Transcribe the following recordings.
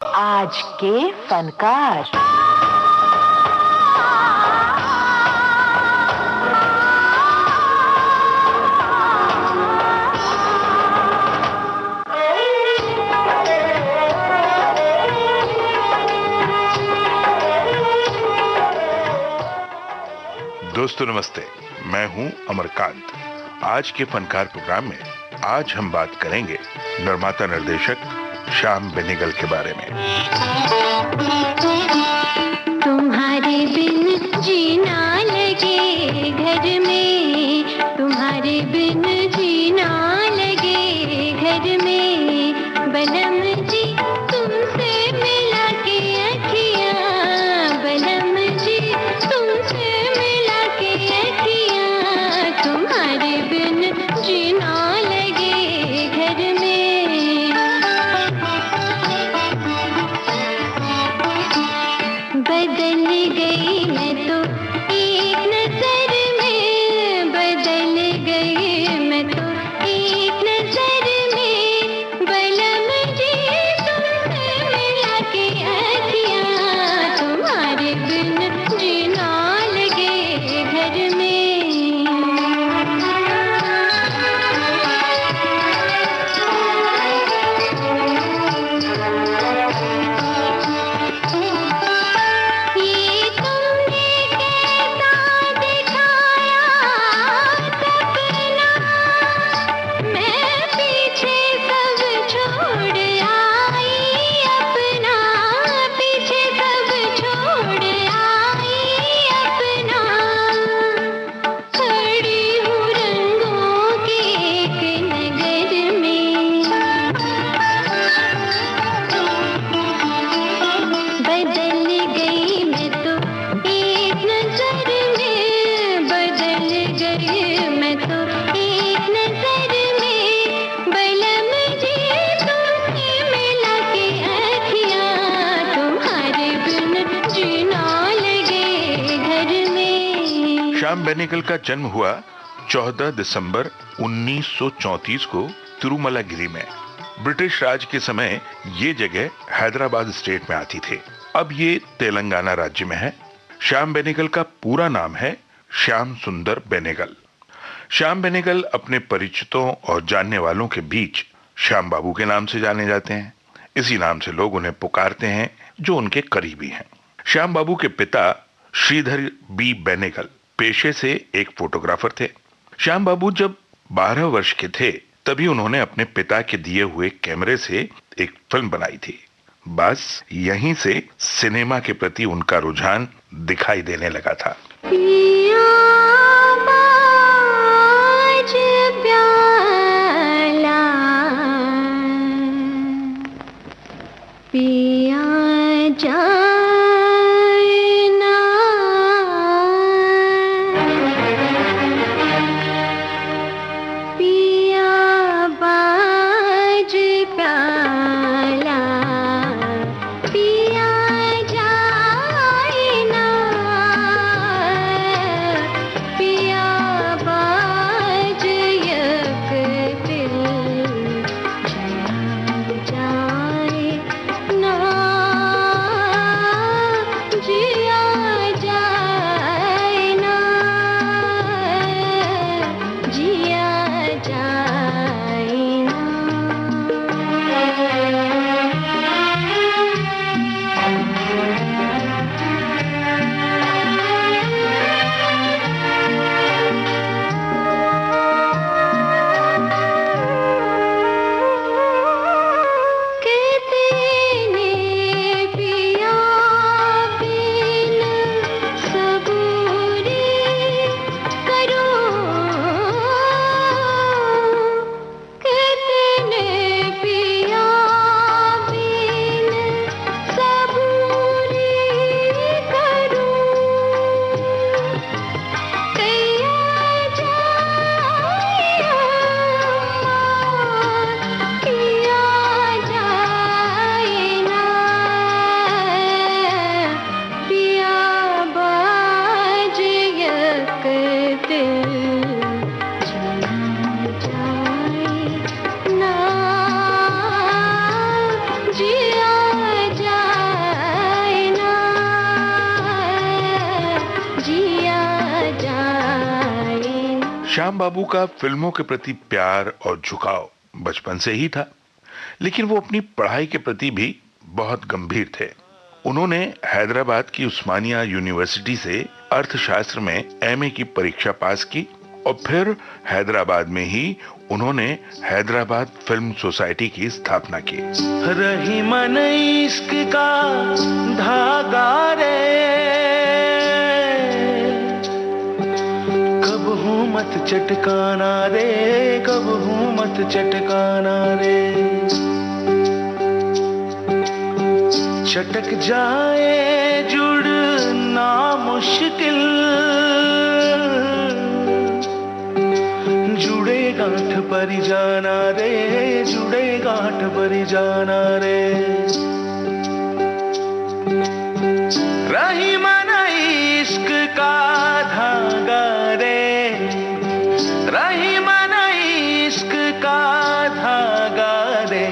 आज के फनकार। दोस्तों नमस्ते, मैं हूं अमरकांत। आज के फनकार प्रोग्राम में आज हम बात करेंगे निर्माता निर्देशक श्याम बेनेगल के बारे में। तुम्हारे बिन जीना लगे घर में, तुम्हारे बिन जीना लगे घर में, बलम जी तुमसे मिला के अखियां, बलम जी तुमसे मिला के अखियां, तुम्हारे बिन जीना लगे घर में। बदल गई मैं तो एक नजर में, बदल गई मैं तो एक नजर में, बलम जी तुमसे मिला के अखियां, तुम्हारे बिन जीना लगे घर में। श्याम बेनेगल का जन्म हुआ 14 दिसंबर 1934 को तिरुमलागिरी में। ब्रिटिश राज के समय ये जगह हैदराबाद स्टेट में आती थी। अब ये तेलंगाना राज्य में है। श्याम बेनेगल का पूरा नाम है श्याम सुंदर बेनेगल। श्याम बेनेगल अपने परिचितों और जानने वालों के बीच श्याम बाबू के नाम से जाने जाते हैं। इसी नाम से लोग उन्हें पुकारते हैं जो उनके करीबी हैं। श्याम बाबू के पिता श्रीधर बी बेनेगल पेशे से एक फोटोग्राफर थे। श्याम बाबू जब 12 वर्ष के थे तभी उन्होंने अपने पिता के दिए हुए कैमरे से एक फिल्म बनाई थी। बस यहीं से सिनेमा के प्रति उनका रुझान दिखाई देने लगा था। पिया जा श्याम बाबू का फिल्मों के प्रति प्यार और झुकाव बचपन से ही था, लेकिन वो अपनी पढ़ाई के प्रति भी बहुत गंभीर थे। उन्होंने हैदराबाद की उस्मानिया यूनिवर्सिटी से अर्थशास्त्र में एमए की परीक्षा पास की और फिर हैदराबाद में ही उन्होंने हैदराबाद फिल्म सोसाइटी की स्थापना की। रही मन इश्क का धागा रे, कब हूँ मत चटकाना रे, कब हूँ मत चटकाना रे। चटक जाए जुड़ना मुश्किल, जुड़े गांठ पर जाना रे, जुड़े गांठ पर जाना रे। रही मन इश्क का धागा रे, रही मन इश्क का धागा रे।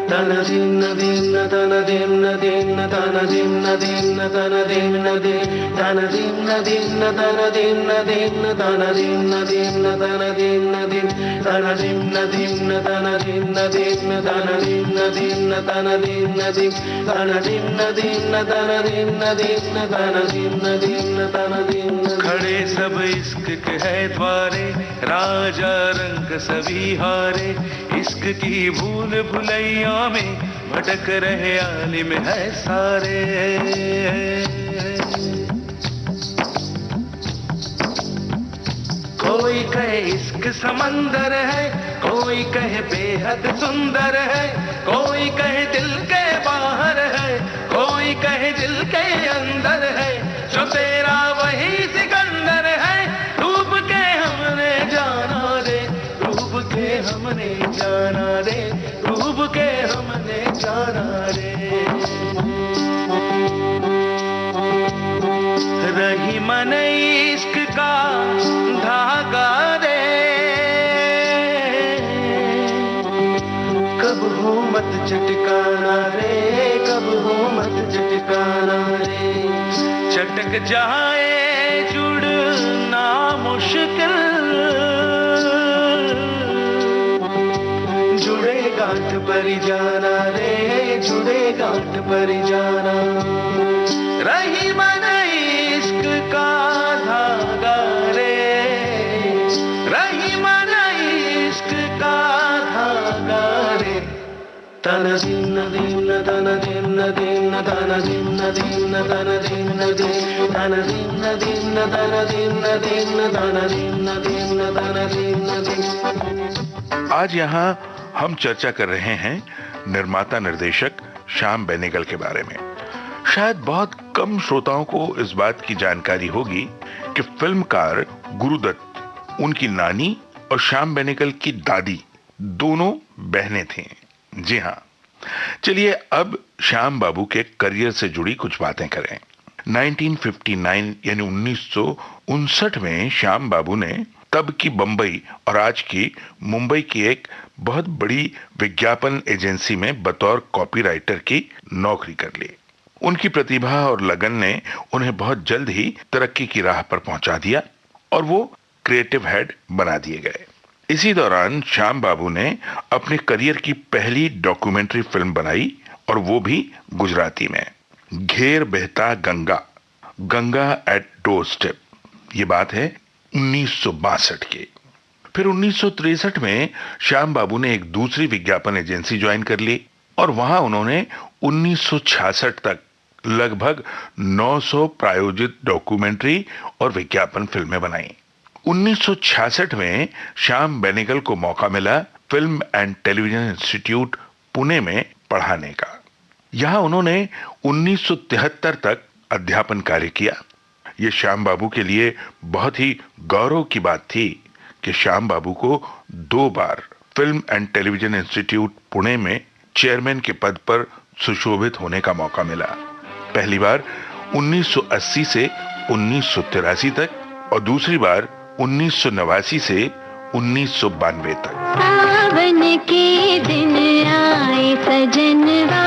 तन दिन दिन तन दिन दिन तन दिन दिन तन दिन दिन तन दिन दिन तन दिन दिन तन दिन दिन तन दिन दिन तन दिन दिन तन दिन दिन तन दिन दिन तन दिन दिन तन दिन दिन तन दिन दिन तन दिन दिन तन दिन। खड़े सब इश्क के है द्वारे, राजा रंग सभी हारे। इश्क की भूल भुलैया में भटक रहे आलिम है सारे। कोई कहे इश्क समंदर है, कोई कहे बेहद सुंदर है, कोई कहे दिल के बाहर है, कोई कहे दिल के अंदर है। जो तेरा वही सिकंदर है, डूब के हमने जाना रे, डूब के हमने जाना रे, डूब के हमने जाना रे। रही मन इश्क का धागा रे, कब हो मत चटकाना रे, कब हो मत चटकाना रे। चटक जाए जुड़ना मुश्किल, जुड़े गांठ पर जाना रे, जुड़े गांठ पर जाना। रही मन इश्क का धागा रे, रही मन इश्क का धागा रे। तन दिन दिन तन दिन दिन तन दिन दिन तन दिन दिन तन दिन दिन तन दिन दिन तन दिन दिन तन दिन दिन। आज यहाँ हम चर्चा कर रहे हैं निर्माता निर्देशक श्याम बेनेगल के बारे में। शायद बहुत कम श्रोताओं को इस बात की जानकारी होगी कि फिल्मकार गुरुदत्त, उनकी नानी और श्याम बेनेगल की दादी दोनों बहनें थीं। जी हाँ, चलिए अब श्याम बाबू के करियर से जुड़ी कुछ बातें करें। 1959 यानी 1959 में श्याम बाबू ने तब की बंबई और आज की मुंबई की एक बहुत बड़ी विज्ञापन एजेंसी में बतौर कॉपीराइटर की नौकरी कर ली। उनकी प्रतिभा और लगन ने उन्हें बहुत जल्द ही तरक्की की राह पर पहुंचा दिया और वो क्रिएटिव हेड बना दिए गए। इसी दौरान श्याम बाबू ने अपने करियर की पहली डॉक्यूमेंट्री फिल्म बनाई और वो भी गुजराती में, घेर बहता Ganga, Ganga at doorstep. ये बात है 1962 की। फिर 1963 में श्याम बाबू ने एक दूसरी विज्ञापन एजेंसी ज्वाइन कर ली और वहां उन्होंने 1966 तक लगभग 900 प्रायोजित डॉक्यूमेंट्री और विज्ञापन फिल्में बनाई। 1966 में श्याम बेनेगल को मौका मिला film and television institute Pune में पढ़ाने का। यहां उन्होंने 1973 तक अध्यापन कार्य किया। ये श्याम बाबू के लिए बहुत ही गौरव की बात थी कि श्याम बाबू को 2 बार film and television institute Pune में चेयरमैन के पद पर सुशोभित होने का मौका मिला। पहली बार 1980 से 1983 तक और दूसरी बार 1989 से 1992 तक। सावन के दिन आए सजनवा,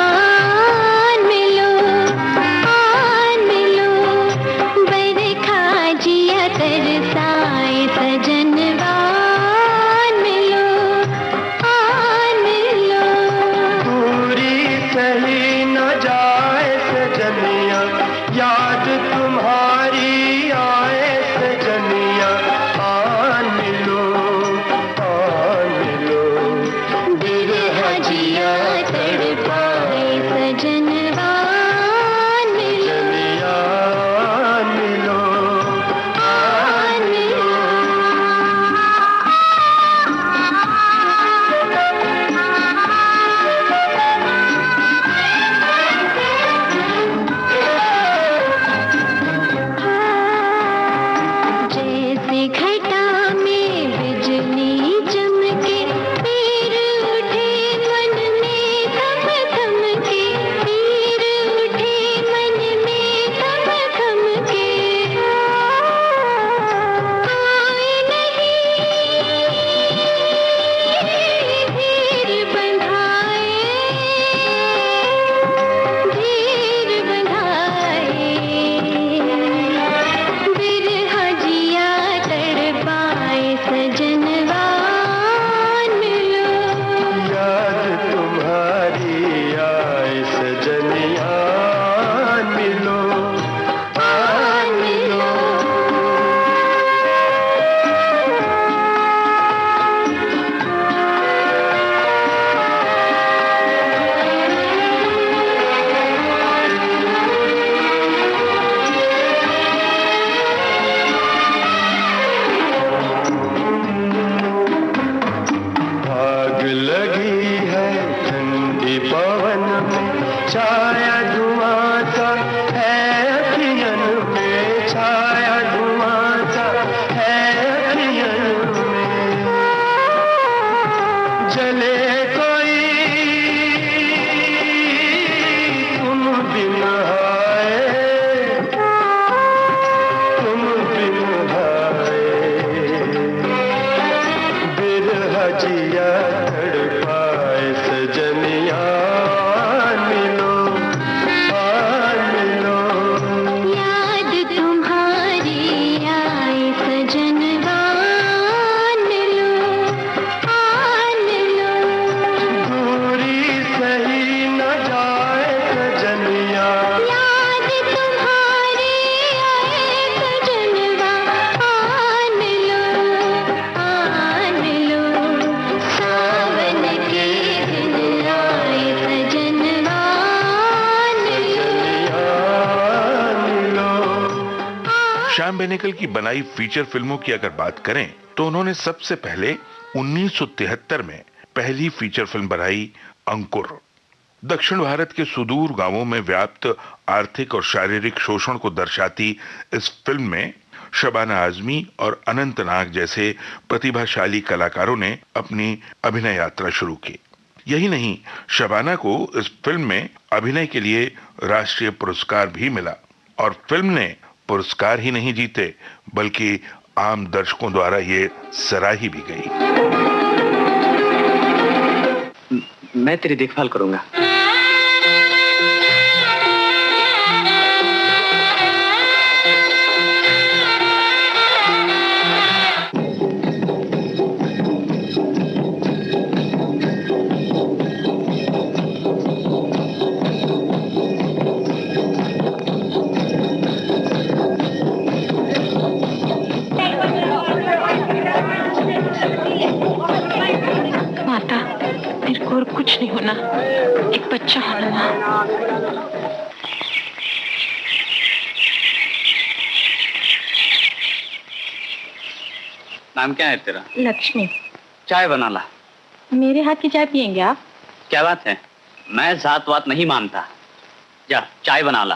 मिलो बरखा जिया तरसाए सजनवा। धुआं सा है अखियन में, छाया धुआं सा है अखियन में। जले कोई तुम बिन आए, तुम बिन आए। बिरहा जिया तड़पाए सजनिया, मिलो मिलो। याद तुम्हारी आए सजनवा, मिलो मिलो। दूरी सही न जाए सजनिया, याद तुम्हारी आए सजनवा, मिलो मिलो। सावन के दिन आए सजनवा, मिलो। श्याम बेनेगल की बनाई फीचर फिल्मों की अगर बात करें तो उन्होंने सबसे पहले 1973 में पहली फीचर फिल्म बनाई अंकुर। दक्षिण भारत के सुदूर गांवों में व्याप्त आर्थिक और शारीरिक शोषण को दर्शाती इस फिल्म में शबाना आजमी और अनंत नाग जैसे प्रतिभाशाली कलाकारों ने अपनी अभिनय यात्रा शुरू की। यही नहीं, शबाना को इस फिल्म में अभिनय के लिए राष्ट्रीय पुरस्कार भी मिला और फिल्म ने पुरस्कार ही नहीं जीते बल्कि आम दर्शकों द्वारा ये सराही भी गई। मैं तेरी देखभाल करूंगा। माता, मेरे को और कुछ नहीं होना, एक बच्चा होना। नाम क्या है तेरा? लक्ष्मी। चाय बना ला। मेरे हाथ की चाय पियेंगे आप? क्या बात है, मैं जात वात नहीं मानता। जा चाय बना ला।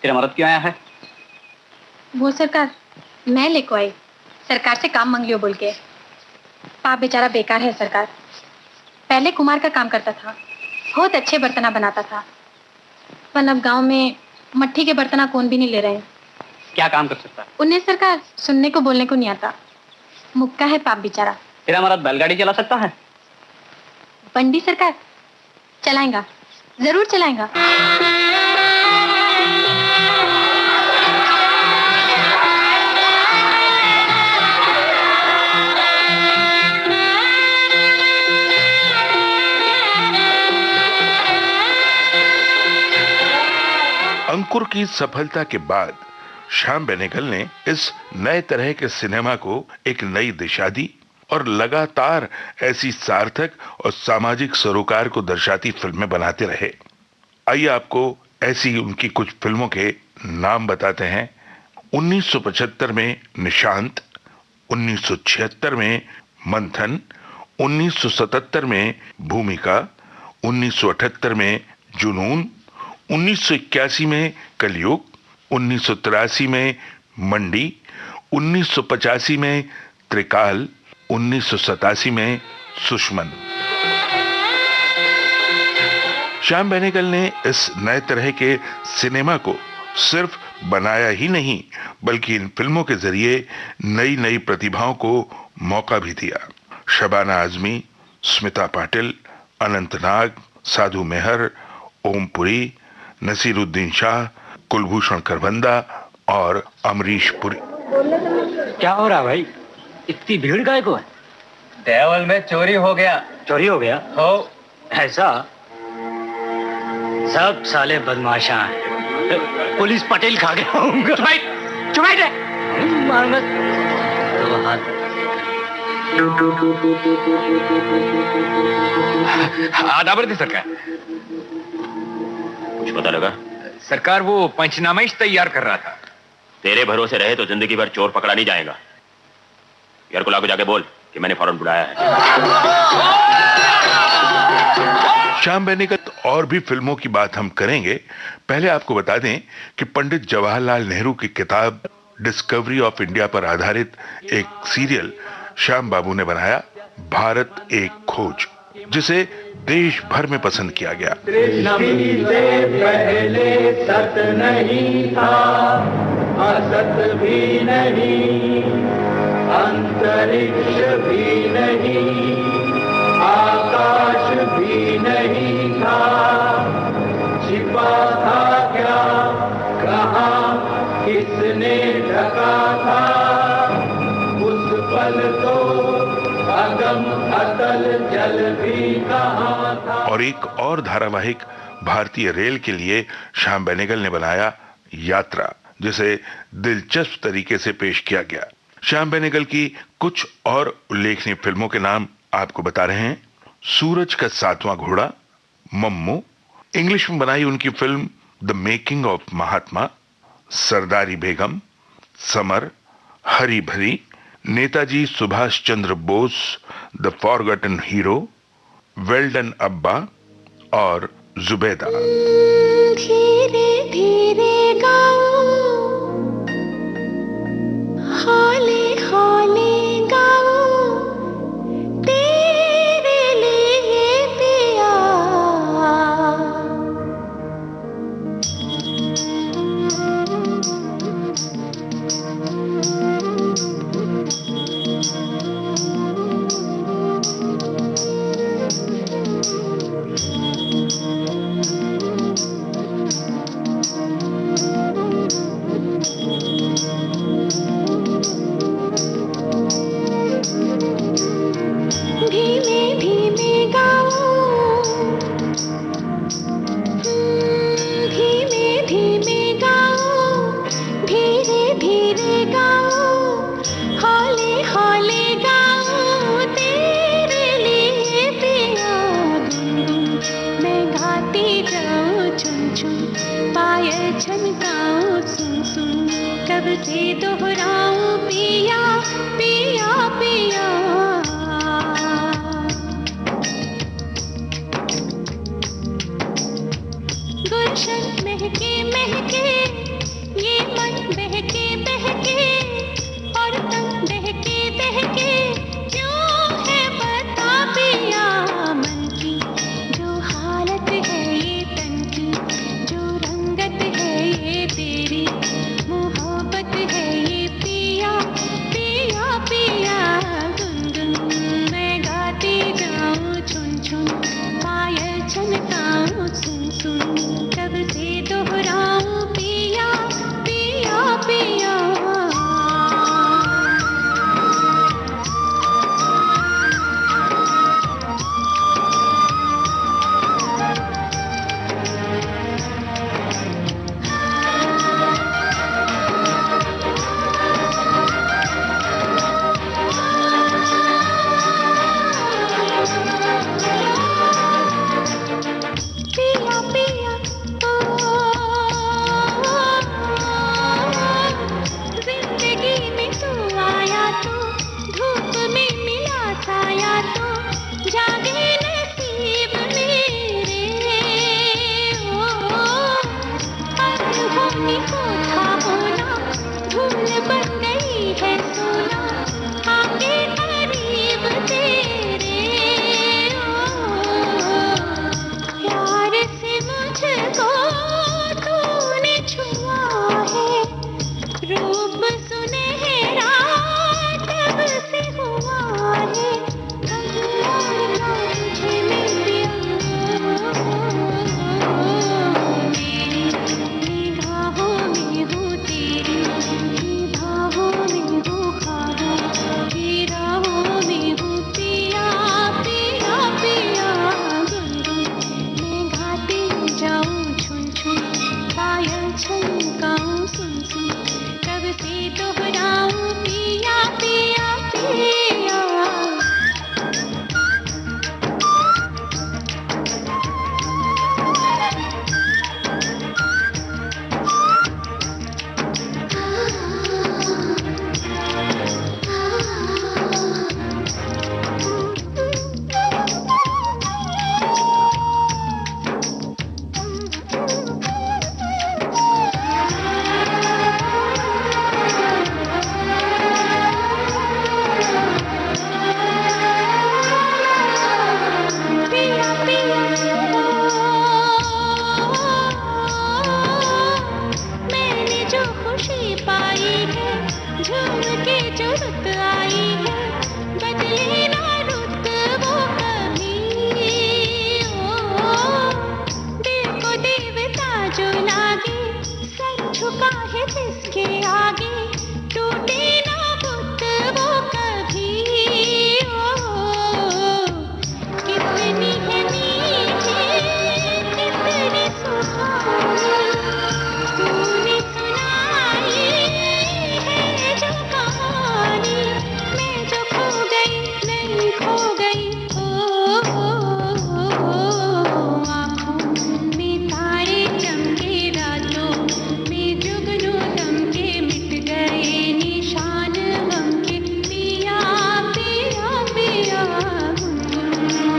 तेरा मर्द क्यों आया है? वो सरकार, मैं लेको आई, सरकार से काम मांग लियो बोल के। पाप बेचारा बेकार है सरकार। पहले कुमार का काम करता था, बहुत अच्छे बर्तना बनाता था, पर अब गांव में मट्टी के बर्तना कौन भी नहीं ले रहे हैं। क्या काम कर सकता है? उन्हें सरकार सुनने को बोलने को नहीं आता, मुक्का है पाप बेचारा। तेरा मर्द बैलगाड़ी चला सकता है? बंडी सरकार चलाएगा, जरूर चलाएगा। अंकुर की सफलता के बाद श्याम बेनेगल ने इस नए तरह के सिनेमा को एक नई दिशा दी और लगातार ऐसी सार्थक और सामाजिक सरोकार को दर्शाती फिल्में बनाते रहे। आइए आपको ऐसी उनकी कुछ फिल्मों के नाम बताते हैं। 1975 में निशांत, 1976 में मंथन, 1977 में भूमिका, 1978 में जुनून, 1981 में कलयुग, 1983 में मंडी, 1985 में त्रिकाल, 1987 में सुषमन। श्याम बेनेगल ने इस नए तरह के सिनेमा को सिर्फ बनाया ही नहीं बल्कि इन फिल्मों के जरिए नई नई प्रतिभाओं को मौका भी दिया। शबाना आजमी, स्मिता पाटिल, अनंत नाग, साधु मेहर, ओमपुरी, नसीरुद्दीन शाह, कुलभूषण खरबंदा और अमरीश पुरी। क्या हो रहा भाई, इतनी भीड़ काय को है? देवल में चोरी हो गया। चोरी हो गया? हो। ऐसा? सब साले बदमाशा हैं। पुलिस पटेल खा गया होगा। चुप रे। मारूंगा तो हाथ। आदाबर थी सरकार। कुछ पता लगा? सरकार वो पंचनामा ही तैयार कर रहा था। तेरे भरोसे रहे तो जिंदगी भर चोर पकड़ा नहीं जाएगा। यार को लाको जाके बोल कि मैंने फौरन बुलाया है। श्याम बेनेगल और भी फिल्मों की बात हम करेंगे। पहले आपको बता दें कि पंडित जवाहरलाल नेहरू की किताब डिस्कवरी ऑफ इंडिया पर आधारित एक सीरियल श्याम बाबू ने बनाया, भारत एक खोज, जिसे देश भर में पसंद किया गया। सृष्टि से पहले सत नहीं था, असत भी नहीं, अंतरिक्ष भी नहीं, आकाश भी नहीं था, छिपा था क्या, कहाँ, किसने ढका था, उस पल तो अगम अतल जल भी कहाँ था। और एक और धारावाहिक भारतीय रेल के लिए श्याम बेनेगल ने बनाया, यात्रा, जिसे दिलचस्प तरीके से पेश किया गया। श्याम बेनेगल की कुछ और उल्लेखनीय फिल्मों के नाम आपको बता रहे हैं। सूरज का सातवां घोड़ा, मम्मू, इंग्लिश में बनाई उनकी film the making of Mahatma, Sardari Begum, Samar, Hari Bhari, Netaji Subhash Chandra Bose, the forgotten hero, well done Abba और जुबैदा। धीरे धीरे गाओ, हौले हौले गाओ, तेरे लिए पिया। धीमे धीमे गाओ, धीमे धीमे गाओ, धीरे धीरे गाओ, हौले हौले गाओ, तेरे लिए पिया। मैं गाती जाऊं चुन चुन, पायल छनकाऊं सुन सुन, कब से दोहराऊं पिया पिया पिया। गुलशन महके महके, ये मन बहके बहके, और तन बहके बहके, क्यों है बता पिया। मन की जो हालत है ये तन की, जो रंगत है ये तेरी मोहब्बत है ये पिया पिया पिया। गुनगुन मैं गाती जाऊं छुन छुन, पायल छनकाऊं सुन सुन, कब से दोहराऊं पिया पिया पिया। पिया पिया जिंदगी में तू आया तो, धूप में मिला छाया तो, जागे नसीब मेरे। अनहोनी को था होना, धूल बन गई है सोना, आके करीब तेरे। प्यार से मुझको तूने छुआ है, रूप सुनहरा तब से हुआ है, अल्लाह का तुझे मिल गया। तेरी निगाहों में हूँ, तेरी निगाहों में हूँ, ख्वाबों की राहों में हूँ, पिया पिया पिया। गुनगुन मैं गाती जाऊं छुन छुन, पायल छनकाऊं सुन सुन, कब से दोहराऊं पिया पिया पिया। जो रुत आई है बदले ना रुत वो कभी। ओ दिल को देवता जो लागे सर झुका है जिसके आगे टूटे ना बुत वो कभी। ओ कितनी है मीठी कितनी सुहानी तूने सुनाई है जो कहानी मैं जो खो गई नहीं खो गई। आँखों में तारे चमके रातों में जुगनू दमके मिट गए निशान गम के। पिया पिया पिया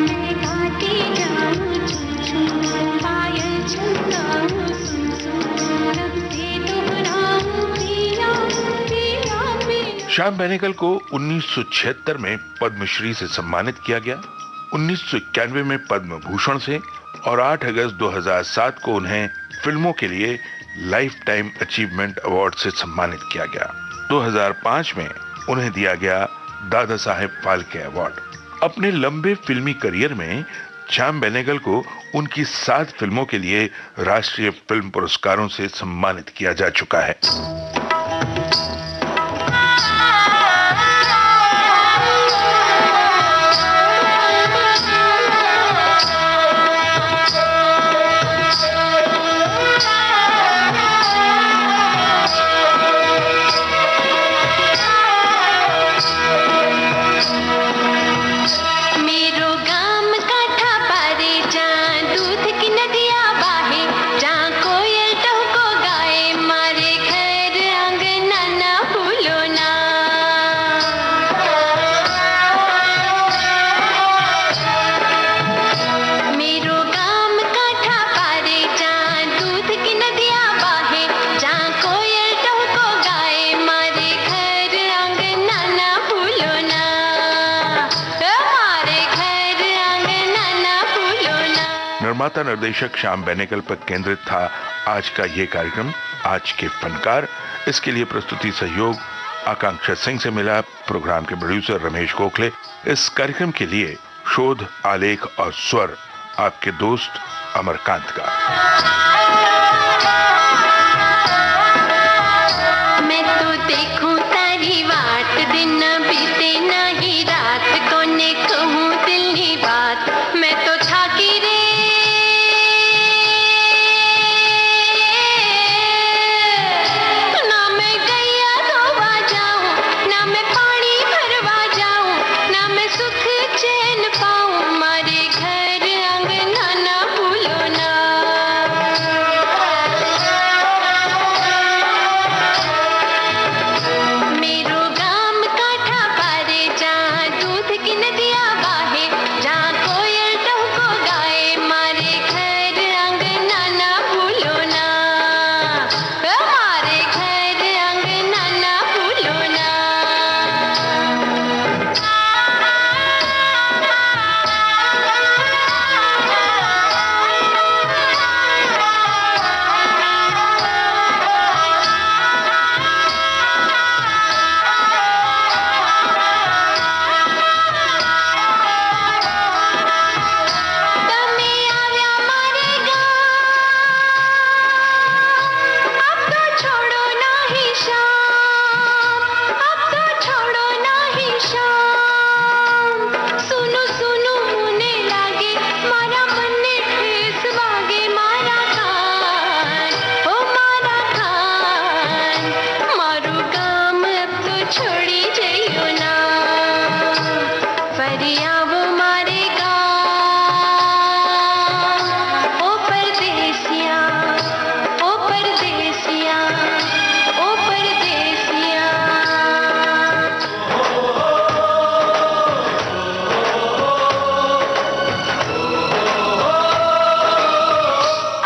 मैं गाती जाऊं छुम छुम पायल छलकाऊं सुन सुन रब से दोहराऊं पिया पिया पिया। श्याम बेनेगल को 1976 में पद्मश्री से सम्मानित किया गया, 1991 में पद्म भूषण से और 8 अगस्त 2007 को उन्हें फिल्मों के लिए लाइफ टाइम अचीवमेंट अवार्ड से सम्मानित किया गया। 2005 में उन्हें दिया गया दादा साहेब फाल्के अवार्ड। अपने लंबे फिल्मी करियर में श्याम बेनेगल को उनकी 7 फिल्मों के लिए राष्ट्रीय फिल्म पुरस्कारों से सम्मानित किया जा चुका है। मेरो गाम काठा पारे जहाँ दूध की नदियाँ बाहे जहाँ कोयल टहको गाए मारे घर आंगना ना भूलो ना। मेरो गाम काठा पारे जहाँ दूध की नदियाँ बाहे जहाँ कोयल टहको गाए मारे घर आंगना ना भूलो ना। हमारे घर आंगना ना भूलो ना। निर्माता निर्देशक श्याम बेनेगल पर केंद्रित था आज का ये कार्यक्रम आज के फनकार। इसके लिए प्रस्तुति सहयोग आकांक्षा सिंह से मिला। प्रोग्राम के प्रोड्यूसर रमेश गोखले। इस कार्यक्रम के लिए शोध आलेख और स्वर आपके दोस्त अमरकांत का। मैं तो देखूं तारी वाट दिन बीते नहीं रात कोने कहूं दिल की बात मैं तो थाकी रे। ना मैं गैया धोवा जाऊं ना मैं पानी भरवा जाऊं ना मैं सुख चैन पाऊं मारे घर आंगना ना भूलो ना। मेरो गाम काठा पारे जहाँ दूध की नदियाँ बाहे जहाँ कोयल टहको गाए मारे घर आंगना ना भूलो ना। हमारे घर आंगना ना भूलो ना। તમે આવ્યા મારે ગામ अब तो छोड़ो नहीं शाम अब तो छोड़ो नहीं शाम। सुनो सुनो मुने लागे मारा मन ने ठेस वागे मारा खान ओ मारा खान मारू गाम अब तो छोड़ी जइयो ना। फरिया वो मारे गाम ओ परदेसिया ओ परदेसिया ओ परदेसिया।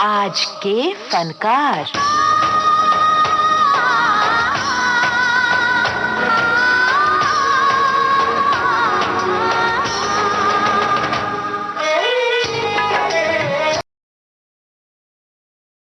आज के फनकार।